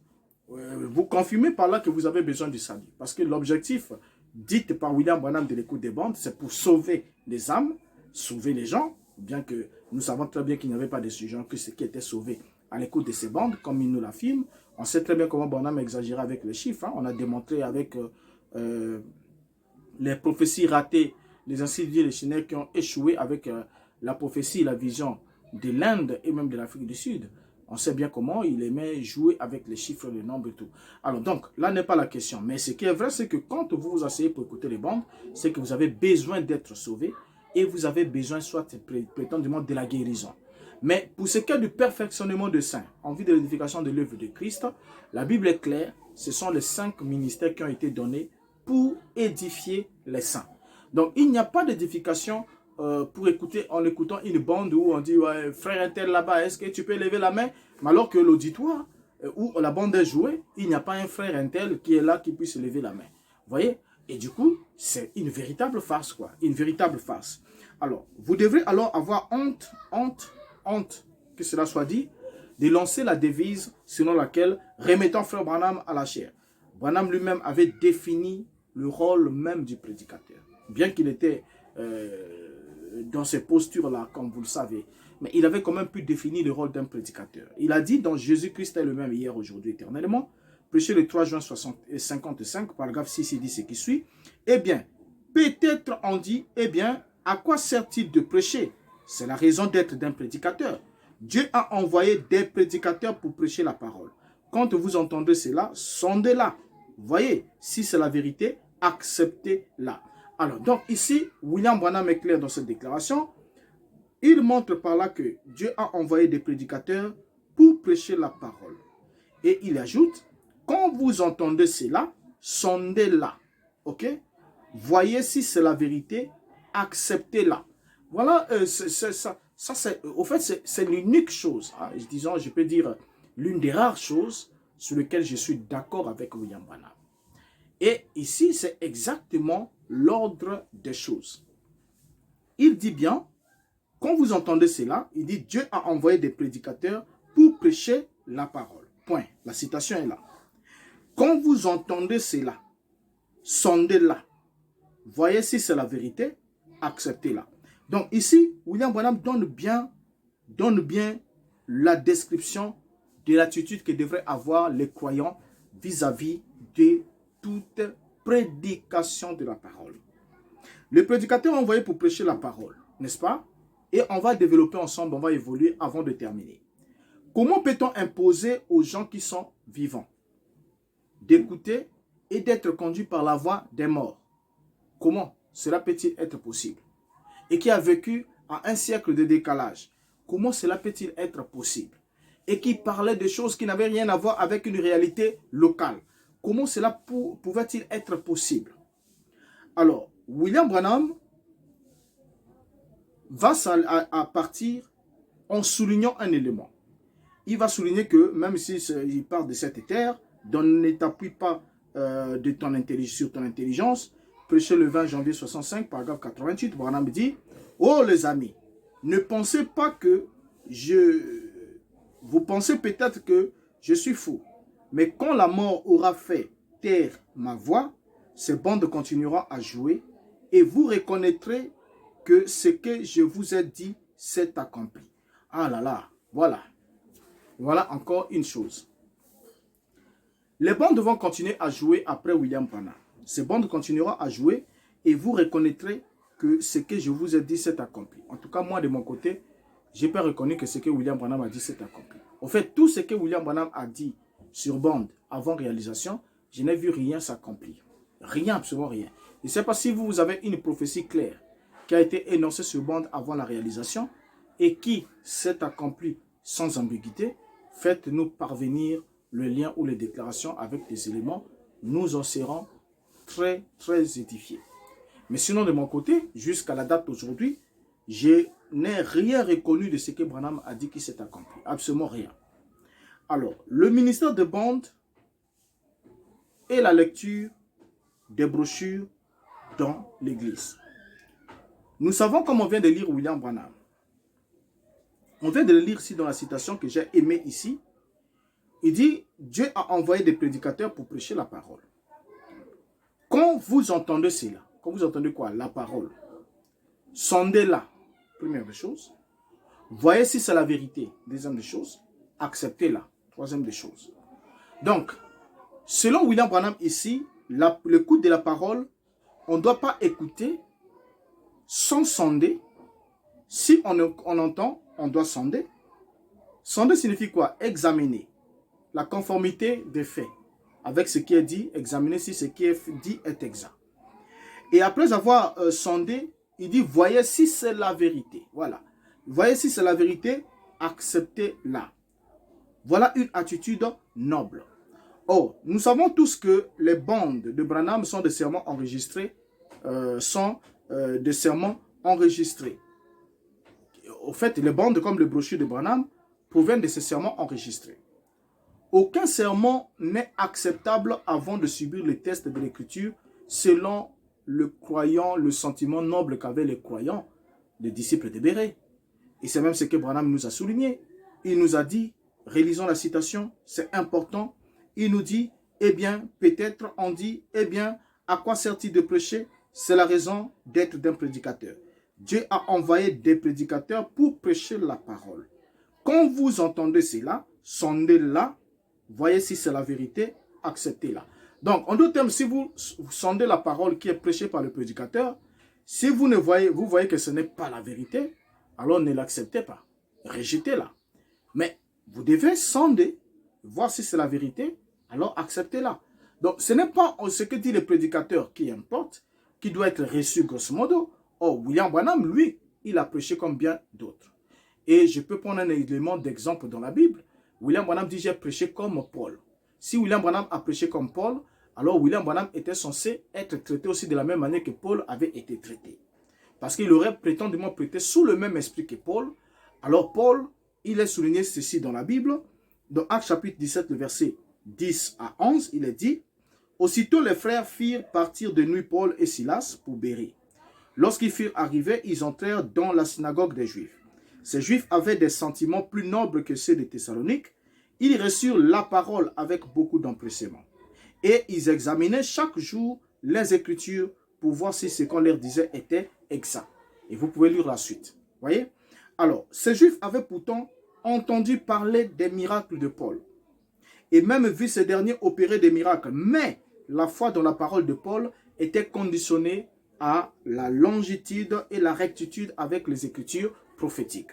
vous confirmez par là que vous avez besoin du salut. Parce que l'objectif dit par William Branham de l'écoute des bandes, c'est pour sauver les âmes, sauver les gens, bien que nous savons très bien qu'il n'y avait pas de gens qui étaient sauvés à l'écoute de ces bandes, comme il nous l'affirme. On sait très bien comment Branham exagérait avec les chiffres. On a démontré avec les prophéties ratées, les instituts les Chinois qui ont échoué avec la prophétie et la vision de l'Inde et même de l'Afrique du Sud. On sait bien comment il aimait jouer avec les chiffres, les nombres et tout. Alors donc, là n'est pas la question. Mais ce qui est vrai, c'est que quand vous vous asseyez pour écouter les bandes, c'est que vous avez besoin d'être sauvé et vous avez besoin soit prétendument de la guérison. Mais pour ce qui est du perfectionnement de saints, en vue de l'édification de l'œuvre de Christ, la Bible est claire, ce sont les 5 ministères qui ont été donnés pour édifier les saints. Donc il n'y a pas d'édification pour écouter, en écoutant une bande où on dit ouais, frère intel là-bas, est-ce que tu peux lever la main? Mais alors que l'auditoire où la bande est jouée, il n'y a pas un frère intel qui est là qui puisse lever la main. Vous voyez? Et du coup, c'est une véritable farce, quoi. Une véritable farce. Alors, vous devrez alors avoir honte, que cela soit dit, de lancer la devise selon laquelle remettons frère Branham à la chair. Branham lui-même avait défini le rôle même du prédicateur. Bien qu'il était dans ces postures-là, comme vous le savez, mais il avait quand même pu définir le rôle d'un prédicateur. Il a dit, dans Jésus-Christ est le même hier, aujourd'hui, éternellement, prêché le 3 juin 55, paragraphe 6, il dit ce qui suit. Eh bien, peut-être on dit, eh bien, à quoi sert-il de prêcher? C'est la raison d'être d'un prédicateur. Dieu a envoyé des prédicateurs pour prêcher la parole. Quand vous entendez cela, sondez-la. Voyez, si c'est la vérité, acceptez-la. Alors, donc ici, William Branham est clair dans cette déclaration. Il montre par là que Dieu a envoyé des prédicateurs pour prêcher la parole. Et il ajoute, quand vous entendez cela, sondez-la. Ok? Voyez si c'est la vérité, acceptez-la. Voilà, au fait, c'est l'unique chose, disons, je peux dire, l'une des rares choses sur lesquelles je suis d'accord avec William Branham. Et ici, c'est exactement l'ordre des choses. Il dit bien, quand vous entendez cela, il dit, Dieu a envoyé des prédicateurs pour prêcher la parole. Point. La citation est là. Quand vous entendez cela, sondez-la. Voyez si c'est la vérité, acceptez-la. Donc ici, William Branham donne bien la description de l'attitude que devraient avoir les croyants vis-à-vis de toute prédication de la parole. Le prédicateur est envoyé pour prêcher la parole, n'est-ce pas? Et on va développer ensemble, on va évoluer avant de terminer. Comment peut-on imposer aux gens qui sont vivants d'écouter et d'être conduits par la voix des morts? Comment cela peut-il être possible? Et qui a vécu à un siècle de décalage, comment cela peut-il être possible? Et qui parlait de choses qui n'avaient rien à voir avec une réalité locale. Comment cela pouvait-il être possible? Alors, William Branham va à partir en soulignant un élément. Il va souligner que même s'il part de cette terre, dont ne t'appuie pas sur ton intelligence, prêché le 20 janvier 65, paragraphe 88, Branham dit, « Oh les amis, ne pensez pas que vous pensez peut-être que je suis fou, mais quand la mort aura fait taire ma voix, ces bandes continueront à jouer et vous reconnaîtrez que ce que je vous ai dit s'est accompli. » Ah là là, voilà. Voilà encore une chose. Les bandes vont continuer à jouer après William Branham. Ces bandes continueront à jouer et vous reconnaîtrez que ce que je vous ai dit s'est accompli. En tout cas, moi de mon côté, je n'ai pas reconnu que ce que William Branham a dit s'est accompli. En fait, tout ce que William Branham a dit sur bande avant réalisation, je n'ai vu rien s'accomplir. Rien, absolument rien. Je ne sais pas si vous avez une prophétie claire qui a été énoncée sur bande avant la réalisation et qui s'est accomplie sans ambiguïté. Faites-nous parvenir le lien ou les déclarations avec des éléments. Nous en serons très, très édifiés. Mais sinon, de mon côté, jusqu'à la date d'aujourd'hui, je n'ai rien reconnu de ce que Branham a dit qui s'est accompli. Absolument rien. Alors, le ministère de bande et la lecture des brochures dans l'Église. Nous savons, comme on vient de lire William Branham, on vient de le lire ici dans la citation que j'ai aimée ici. Il dit, Dieu a envoyé des prédicateurs pour prêcher la parole. Quand vous entendez cela, quand vous entendez quoi? La parole. Sondez-la, première des choses. Voyez si c'est la vérité, deuxième des choses. Acceptez-la, troisième des choses. Donc, selon William Branham ici, l'écoute de la parole, on ne doit pas écouter sans sonder. Si on entend, on doit sonder. Sonder signifie quoi? Examiner la conformité des faits avec ce qui est dit, examiner si ce qui est dit est exact. Et après avoir sondé, il dit, voyez si c'est la vérité. Voilà. Voyez si c'est la vérité, acceptez-la. Voilà une attitude noble. Oh, nous savons tous que les bandes de Branham sont des sermons enregistrés, Au fait, les bandes comme les brochures de Branham proviennent de ces sermons enregistrés. Aucun sermon n'est acceptable avant de subir le test de l'écriture selon le croyant, le sentiment noble qu'avaient les croyants, les disciples de Béret. Et c'est même ce que Branham nous a souligné. Il nous a dit, relisons la citation, c'est important. Il nous dit, eh bien, peut-être on dit, eh bien, à quoi sert-il de prêcher? C'est la raison d'être d'un prédicateur. Dieu a envoyé des prédicateurs pour prêcher la parole. Quand vous entendez cela, sondez-la, voyez si c'est la vérité, acceptez-la. Donc, en d'autres termes, si vous sondez la parole qui est prêchée par le prédicateur, si vous voyez que ce n'est pas la vérité, alors ne l'acceptez pas, rejetez-la. Mais vous devez sonder, voir si c'est la vérité, alors acceptez-la. Donc, ce n'est pas ce que dit le prédicateur qui importe, qui doit être reçu grosso modo. Oh, William Branham, lui, il a prêché comme bien d'autres. Et je peux prendre un élément d'exemple dans la Bible. William Branham dit, j'ai prêché comme Paul. Si William Branham a prêché comme Paul, alors William Branham était censé être traité aussi de la même manière que Paul avait été traité. Parce qu'il aurait prétendument prêté sous le même esprit que Paul. Alors Paul, il est souligné ceci dans la Bible. Dans Actes chapitre 17, le verset 10 à 11, il est dit, « Aussitôt les frères firent partir de nuit Paul et Silas pour Bérée. Lorsqu'ils furent arrivés, ils entrèrent dans la synagogue des Juifs. Ces Juifs avaient des sentiments plus nobles que ceux de Thessalonique. Ils reçurent la parole avec beaucoup d'empressement. Et ils examinaient chaque jour les Écritures pour voir si ce qu'on leur disait était exact. » Et vous pouvez lire la suite. Voyez? Alors, ces Juifs avaient pourtant entendu parler des miracles de Paul. Et même vu ces derniers opérer des miracles. Mais la foi dans la parole de Paul était conditionnée à la longitude et la rectitude avec les Écritures prophétiques.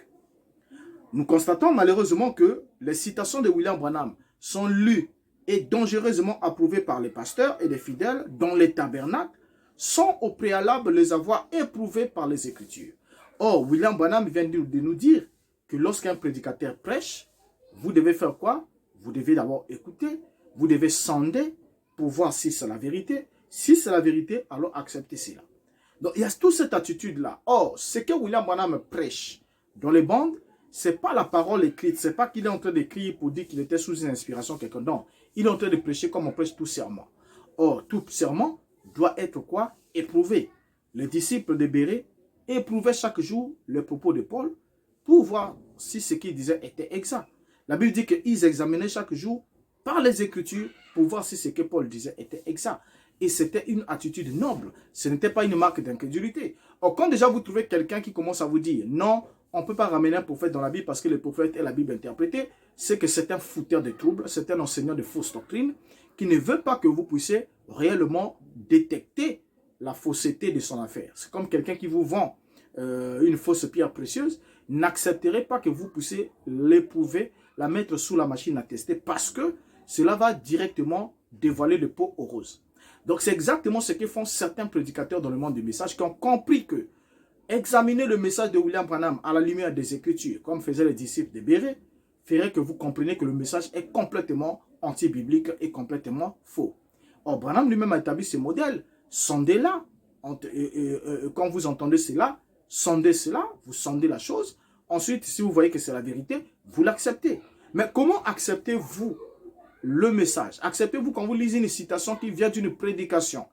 Nous constatons malheureusement que les citations de William Branham sont lues et dangereusement approuvées par les pasteurs et les fidèles dans les tabernacles, sans au préalable les avoir éprouvées par les Écritures. Or, William Branham vient de nous dire que lorsqu'un prédicateur prêche, vous devez faire quoi? Vous devez d'abord écouter, vous devez sonder pour voir si c'est la vérité. Si c'est la vérité, alors acceptez cela. Donc, il y a toute cette attitude-là. Or, ce que William Branham prêche dans les bandes, ce n'est pas la parole écrite. Ce n'est pas qu'il est en train d'écrire pour dire qu'il était sous une inspiration quelqu'un. Non, il est en train de prêcher comme on prêche tout serment. Or, tout serment doit être quoi? Éprouvé. Les disciples de Bérée éprouvaient chaque jour les propos de Paul pour voir si ce qu'il disait était exact. La Bible dit qu'ils examinaient chaque jour par les Écritures pour voir si ce que Paul disait était exact. Et c'était une attitude noble. Ce n'était pas une marque d'incrédulité. Or, quand déjà vous trouvez quelqu'un qui commence à vous dire « Non, on ne peut pas ramener un prophète dans la Bible parce que le prophète est la Bible interprétée », c'est que c'est un fouteur de troubles, c'est un enseignant de fausses doctrines qui ne veut pas que vous puissiez réellement détecter la fausseté de son affaire. C'est comme quelqu'un qui vous vend une fausse pierre précieuse. N'accepterez pas que vous puissiez l'éprouver, la mettre sous la machine à tester parce que cela va directement dévoiler le pot aux roses. Donc c'est exactement ce que font certains prédicateurs dans le monde du message qui ont compris que examiner le message de William Branham à la lumière des Écritures, comme faisaient les disciples de Béret, ferait que vous compreniez que le message est complètement anti-biblique et complètement faux. Or, Branham lui-même a établi ce modèle. Sondez-la. Quand vous entendez cela, sondez cela, vous sondez la chose. Ensuite, si vous voyez que c'est la vérité, vous l'acceptez. Mais comment acceptez-vous le message? Acceptez-vous quand vous lisez une citation qui vient d'une prédication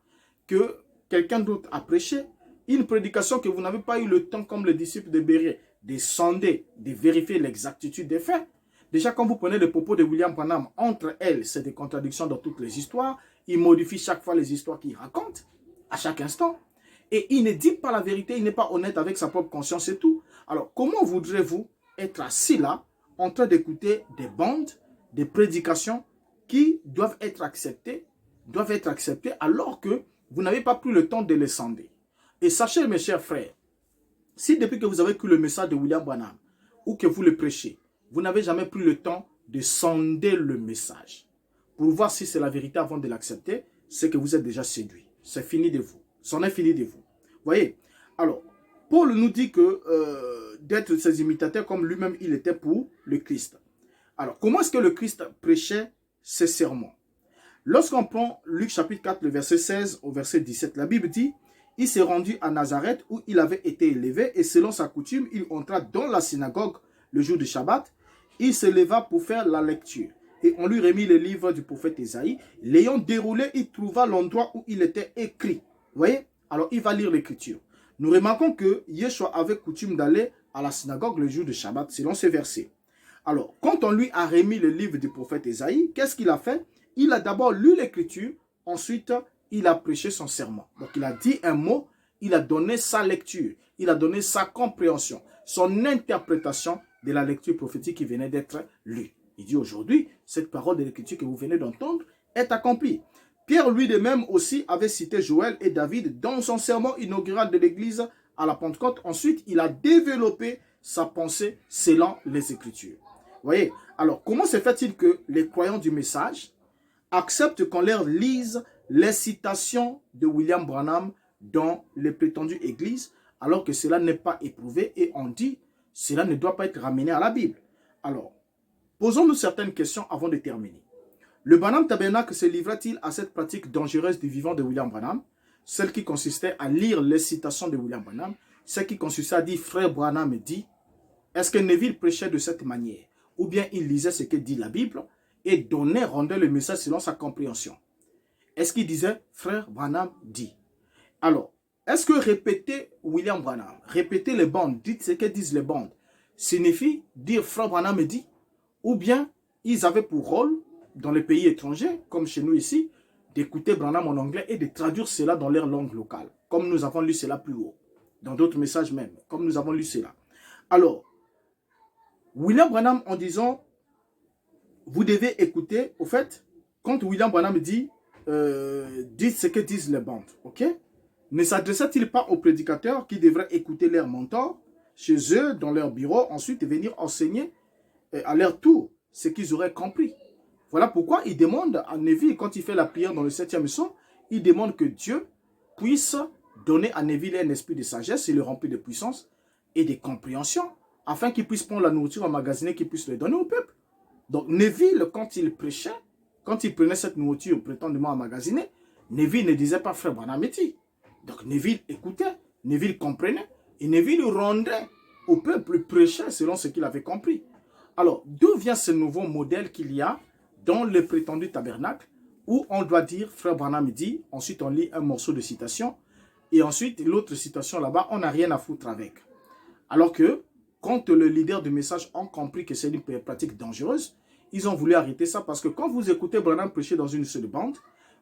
que quelqu'un d'autre a prêché, une prédication que vous n'avez pas eu le temps, comme les disciples de Béret, de sonder, de vérifier l'exactitude des faits. Déjà, quand vous prenez les propos de William Branham, entre elles, c'est des contradictions dans toutes les histoires. Il modifie chaque fois les histoires qu'il raconte, à chaque instant. Et il ne dit pas la vérité, il n'est pas honnête avec sa propre conscience et tout. Alors, comment voudrez-vous être assis là, en train d'écouter des bandes, des prédications qui doivent être acceptées alors que vous n'avez pas pris le temps de les sonder. Et sachez, mes chers frères, si depuis que vous avez cru le message de William Branham, ou que vous le prêchez, vous n'avez jamais pris le temps de sonder le message, pour voir si c'est la vérité avant de l'accepter, c'est que vous êtes déjà séduit. C'est fini de vous. C'en est fini de vous. Voyez? Alors, Paul nous dit que d'être ses imitateurs comme lui-même il était pour le Christ. Alors, comment est-ce que le Christ prêchait ses sermons? Lorsqu'on prend Luc chapitre 4, le verset 16 au verset 17, la Bible dit: il s'est rendu à Nazareth où il avait été élevé et selon sa coutume, il entra dans la synagogue le jour du Shabbat. Il se leva pour faire la lecture et on lui remit le livre du prophète Ésaïe. L'ayant déroulé, il trouva l'endroit où il était écrit. Vous voyez? Alors il va lire l'écriture. Nous remarquons que Yeshua avait coutume d'aller à la synagogue le jour du Shabbat selon ces versets. Alors, quand on lui a remis le livre du prophète Ésaïe, qu'est-ce qu'il a fait? Il a d'abord lu l'écriture, ensuite il a prêché son serment. Donc il a dit un mot, il a donné sa lecture, il a donné sa compréhension, son interprétation de la lecture prophétique qui venait d'être lue. Il dit aujourd'hui, cette parole de l'écriture que vous venez d'entendre est accomplie. Pierre lui de même aussi avait cité Joël et David dans son sermon inaugural de l'église à la Pentecôte. Ensuite, il a développé sa pensée selon les Écritures. Vous voyez? Alors, comment se fait-il que les croyants du message acceptent qu'on leur lise les citations de William Branham dans les prétendues églises, alors que cela n'est pas éprouvé et on dit cela ne doit pas être ramené à la Bible? Alors, posons-nous certaines questions avant de terminer. Le Branham Tabernacle se livra-t-il à cette pratique dangereuse du vivant de William Branham, celle qui consistait à lire les citations de William Branham, celle qui consistait à dire frère Branham dit? Est-ce que Neville prêchait de cette manière? Ou bien il lisait ce que dit la Bible et rendait le message selon sa compréhension? Est-ce qu'il disait frère Branham dit? Alors, est-ce que répéter William Branham, répéter les bandes, dites ce que disent les bandes, signifie dire frère Branham dit? Ou bien ils avaient pour rôle, dans les pays étrangers, comme chez nous ici, d'écouter Branham en anglais et de traduire cela dans leur langue locale, comme nous avons lu cela plus haut, dans d'autres messages même, comme nous avons lu cela. Alors, William Branham en disant, vous devez écouter, au fait, quand William Branham dit, dites ce que disent les bandes, ok? Ne s'adressait-il pas aux prédicateurs qui devraient écouter leurs mentors chez eux, dans leur bureau, ensuite venir enseigner à leur tour ce qu'ils auraient compris? Voilà pourquoi il demande à Neville, quand il fait la prière dans le 7e psaume, il demande que Dieu puisse donner à Neville un esprit de sagesse et le remplir de puissance et de compréhension, afin qu'il puisse prendre la nourriture emmagasinée, qu'il puisse le donner au peuple. Donc Neville, quand il prêchait, quand il prenait cette nourriture prétendument emmagasinée, Neville ne disait pas frère Branham dit. Donc Neville écoutait, Neville comprenait, et Neville rendait au peuple, prêchait selon ce qu'il avait compris. Alors, d'où vient ce nouveau modèle qu'il y a dans le prétendu tabernacle, où on doit dire frère Branham dit, ensuite on lit un morceau de citation, et ensuite l'autre citation là-bas, on n'a rien à foutre avec. Alors que, quand le leader du message ont compris que c'est une pratique dangereuse, ils ont voulu arrêter ça parce que quand vous écoutez Branham prêcher dans une seule bande,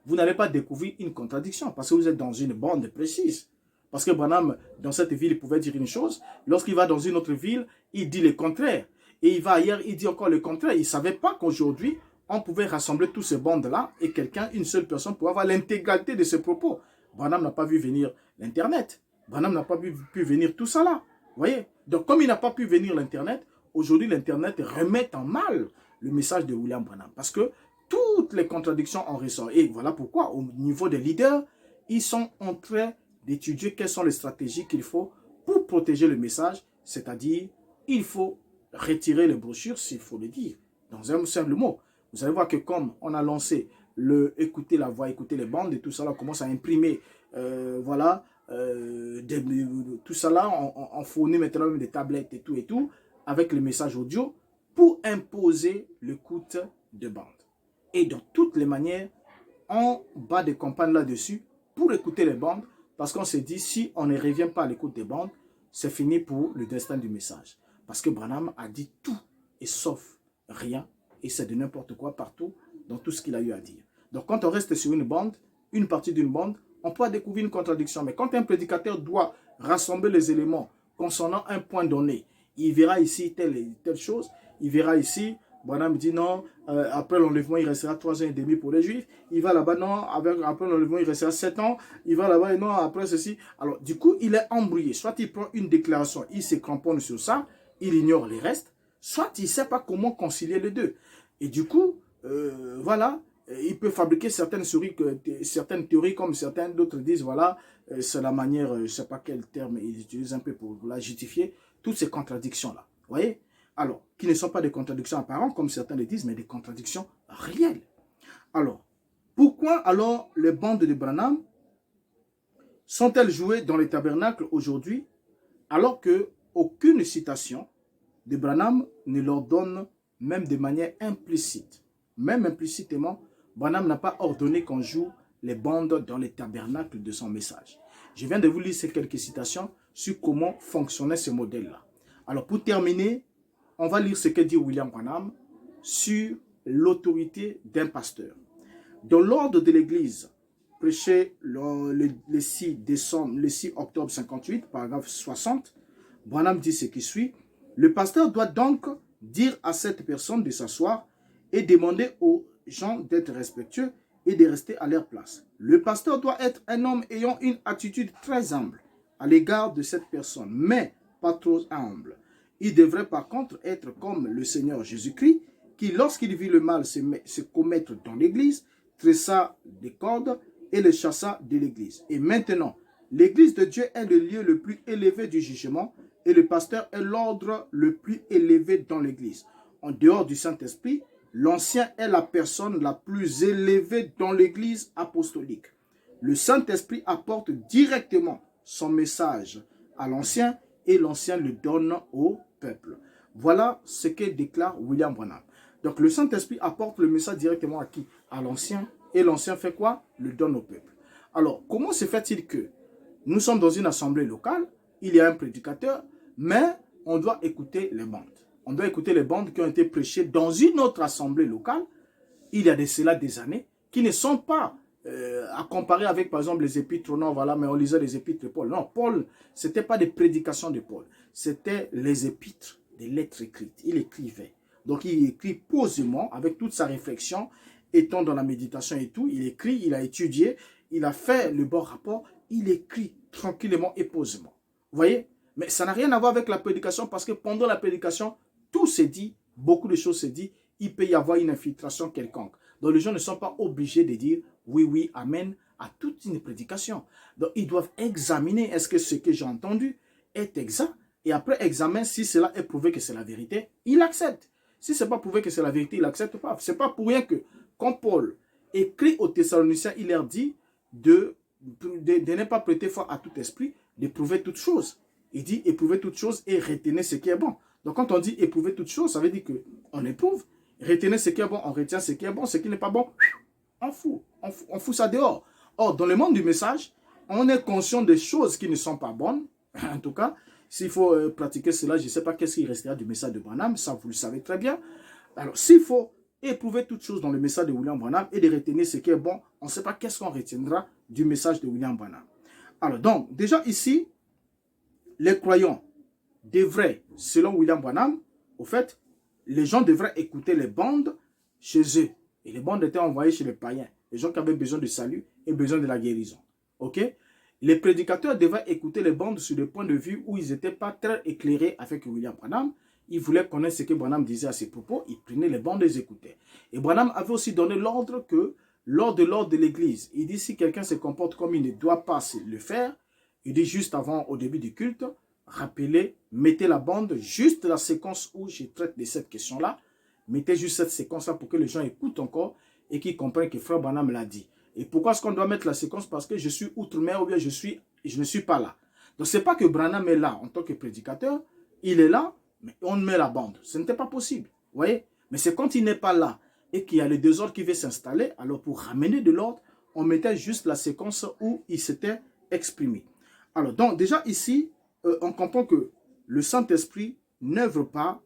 vous n'allez pas découvrir une contradiction parce que vous êtes dans une bande précise. Parce que Branham, dans cette ville, il pouvait dire une chose. Lorsqu'il va dans une autre ville, il dit le contraire. Et il va ailleurs, il dit encore le contraire. Il ne savait pas qu'aujourd'hui, on pouvait rassembler tous ces bandes-là et quelqu'un, une seule personne, pouvait avoir l'intégralité de ses propos. Branham n'a pas vu venir l'Internet. Branham n'a pas pu venir tout ça là. Vous voyez? Donc, comme il n'a pas pu venir l'Internet, aujourd'hui, l'Internet remet en mal le message de William Branham. Parce que toutes les contradictions en ressortent. Et voilà pourquoi, au niveau des leaders, ils sont en train d'étudier quelles sont les stratégies qu'il faut pour protéger le message, c'est-à-dire, il faut retirer les brochures, s'il faut le dire, dans un simple mot. Vous allez voir que comme on a lancé le écouter la voix, écouter les bandes et tout ça, là, on commence à imprimer, voilà, tout ça là, on fournit maintenant même des tablettes et tout, avec le message audio, pour imposer l'écoute de bande. Et de toutes les manières, on bat des campagnes là-dessus pour écouter les bandes, parce qu'on s'est dit, si on ne revient pas à l'écoute des bandes, c'est fini pour le destin du message. Parce que Branham a dit tout et sauf rien, et c'est de n'importe quoi partout dans tout ce qu'il a eu à dire. Donc quand on reste sur une bande, une partie d'une bande, on peut découvrir une contradiction. Mais quand un prédicateur doit rassembler les éléments concernant un point donné, il verra ici telle et telle chose, il verra ici, Branham dit non, après l'enlèvement, il restera 3 ans et demi pour les Juifs. Il va là-bas, non, après l'enlèvement, il restera 7 ans. Il va là-bas, et non, après ceci. Alors, du coup, il est embrouillé. Soit il prend une déclaration, il se cramponne sur ça, il ignore les restes. Soit il ne sait pas comment concilier les deux. Et du coup, voilà, il peut fabriquer certaines théories, comme certains d'autres disent, voilà, c'est la manière, je ne sais pas quel terme ils utilisent un peu pour la justifier, toutes ces contradictions-là. Vous voyez? Alors, qui ne sont pas des contradictions apparentes, comme certains le disent, mais des contradictions réelles. Alors, pourquoi alors les bandes de Branham sont-elles jouées dans les tabernacles aujourd'hui, alors qu'aucune citation de Branham ne leur donne, même de manière implicite, même implicitement, Branham n'a pas ordonné qu'on joue les bandes dans les tabernacles de son message. Je viens de vous lire ces quelques citations sur comment fonctionnait ce modèle-là. Alors, pour terminer, on va lire ce que dit William Branham sur l'autorité d'un pasteur. Dans l'ordre de l'Église, prêché le 6 octobre 58, paragraphe 60, Branham dit ce qui suit. Le pasteur doit donc dire à cette personne de s'asseoir et demander aux gens d'être respectueux et de rester à leur place. Le pasteur doit être un homme ayant une attitude très humble à l'égard de cette personne, mais pas trop humble. Il devrait par contre être comme le Seigneur Jésus-Christ, qui lorsqu'il vit le mal se commettre dans l'église, tressa des cordes et le chassa de l'église. Et maintenant, l'église de Dieu est le lieu le plus élevé du jugement et le pasteur est l'ordre le plus élevé dans l'église. En dehors du Saint-Esprit, l'ancien est la personne la plus élevée dans l'église apostolique. Le Saint-Esprit apporte directement son message à l'ancien et l'ancien le donne au peuple. Voilà ce que déclare William Branham. Donc le Saint-Esprit apporte le message directement à qui? À l'ancien. Et l'ancien fait quoi? Le donne au peuple. Alors, comment se fait-il que nous sommes dans une assemblée locale, il y a un prédicateur, mais on doit écouter les bandes. On doit écouter les bandes qui ont été prêchées dans une autre assemblée locale, il y a de cela des années, qui ne sont pas à comparer avec, par exemple, les épîtres. Non, voilà, mais on lisait les épîtres de Paul. Non, Paul, ce n'était pas des prédications de Paul. C'était les épîtres, des lettres écrites. Il écrivait. Donc, il écrit posément, avec toute sa réflexion, étant dans la méditation et tout. Il écrit, il a étudié, il a fait le bon rapport. Il écrit tranquillement et posément. Vous voyez? Mais ça n'a rien à voir avec la prédication, parce que pendant la prédication, tout s'est dit, beaucoup de choses s'est dit. Il peut y avoir une infiltration quelconque. Donc, les gens ne sont pas obligés de dire oui, oui, amen à toute une prédication. Donc, ils doivent examiner est-ce que ce que j'ai entendu est exact. Et après examen, si cela est prouvé que c'est la vérité, il accepte. Si ce n'est pas prouvé que c'est la vérité, il n'accepte pas. Ce n'est pas pour rien que, quand Paul écrit aux Thessaloniciens, il leur dit de ne pas prêter foi à tout esprit, d'éprouver toutes choses. Il dit éprouver toutes choses et retenez ce qui est bon. Donc, quand on dit éprouver toutes choses, ça veut dire qu'on éprouve. Retenez ce qui est bon, on retient ce qui est bon, ce qui n'est pas bon, on fout. On fout ça dehors. Or, dans le monde du message, on est conscient des choses qui ne sont pas bonnes. En tout cas, s'il faut pratiquer cela, je ne sais pas qu'est-ce qui restera du message de Branham, ça vous le savez très bien. Alors, s'il faut éprouver toutes choses dans le message de William Branham et de retenir ce qui est bon, on ne sait pas qu'est-ce qu'on retiendra du message de William Branham. Alors, donc, déjà ici, les croyants devraient, selon William Branham, au fait, les gens devraient écouter les bandes chez eux. Et les bandes étaient envoyées chez les païens, les gens qui avaient besoin de salut et besoin de la guérison. Ok? Les prédicateurs devaient écouter les bandes sur le point de vue où ils n'étaient pas très éclairés avec William Branham. il voulait connaître ce que Branham disait à ses propos, il prenait les bandes et les écoutait. Et Branham avait aussi donné l'ordre que, lors de l'ordre de l'église, il dit si quelqu'un se comporte comme il ne doit pas le faire, il dit juste avant, au début du culte, rappelez, mettez la bande, juste la séquence où je traite de cette question-là, mettez juste cette séquence-là pour que les gens écoutent encore et qu'ils comprennent que Frère Branham l'a dit. Et pourquoi est-ce qu'on doit mettre la séquence? Parce que je suis outre-mer ou bien je ne suis pas là. Donc ce n'est pas que Branham est là en tant que prédicateur, il est là, mais on met la bande. Ce n'était pas possible, vous voyez? Mais c'est quand il n'est pas là et qu'il y a le désordre qui veut s'installer, alors pour ramener de l'ordre, on mettait juste la séquence où il s'était exprimé. Alors donc déjà ici, on comprend que le Saint-Esprit n'œuvre pas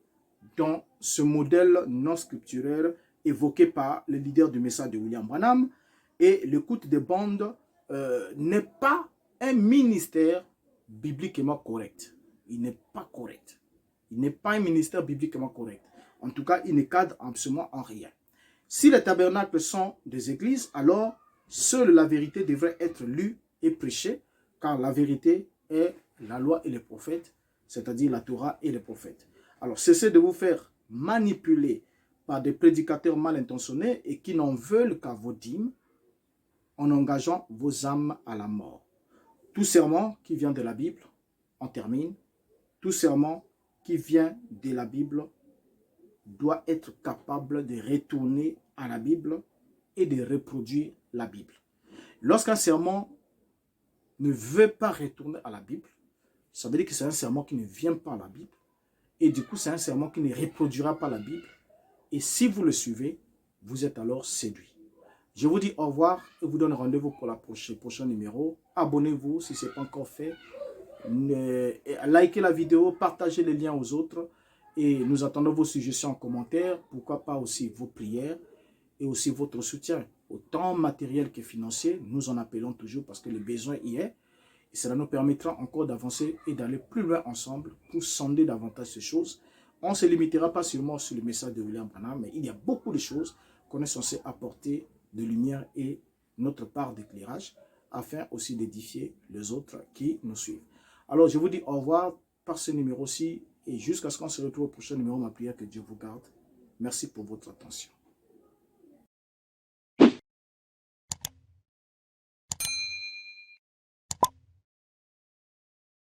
dans ce modèle non scripturaire évoqué par le leader du message de William Branham, et l'écoute des bandes n'est pas un ministère bibliquement correct. Il n'est pas correct. Il n'est pas un ministère bibliquement correct. En tout cas, il ne cadre absolument en rien. Si les tabernacles sont des églises, alors seule la vérité devrait être lue et prêchée, car la vérité est la loi et les prophètes, c'est-à-dire la Torah et les prophètes. Alors, cessez de vous faire manipuler par des prédicateurs mal intentionnés et qui n'en veulent qu'à vos dîmes, en engageant vos âmes à la mort. Tout serment qui vient de la Bible, on termine, tout serment qui vient de la Bible doit être capable de retourner à la Bible et de reproduire la Bible. Lorsqu'un serment ne veut pas retourner à la Bible, ça veut dire que c'est un serment qui ne vient pas à la Bible, et du coup c'est un serment qui ne reproduira pas la Bible, et si vous le suivez, vous êtes alors séduit. Je vous dis au revoir et vous donne rendez-vous pour le prochain numéro. Abonnez-vous si ce n'est pas encore fait. Likez la vidéo, partagez les liens aux autres. Et nous attendons vos suggestions en commentaire. Pourquoi pas aussi vos prières et aussi votre soutien. Autant matériel que financier, nous en appelons toujours parce que le besoin y est. Et cela nous permettra encore d'avancer et d'aller plus loin ensemble pour sonder davantage ces choses. On ne se limitera pas seulement sur le message de William Branham, mais il y a beaucoup de choses qu'on est censé apporter de lumière et notre part d'éclairage, afin aussi d'édifier les autres qui nous suivent. Alors, je vous dis au revoir par ce numéro-ci, et jusqu'à ce qu'on se retrouve au prochain numéro, ma prière que Dieu vous garde. Merci pour votre attention.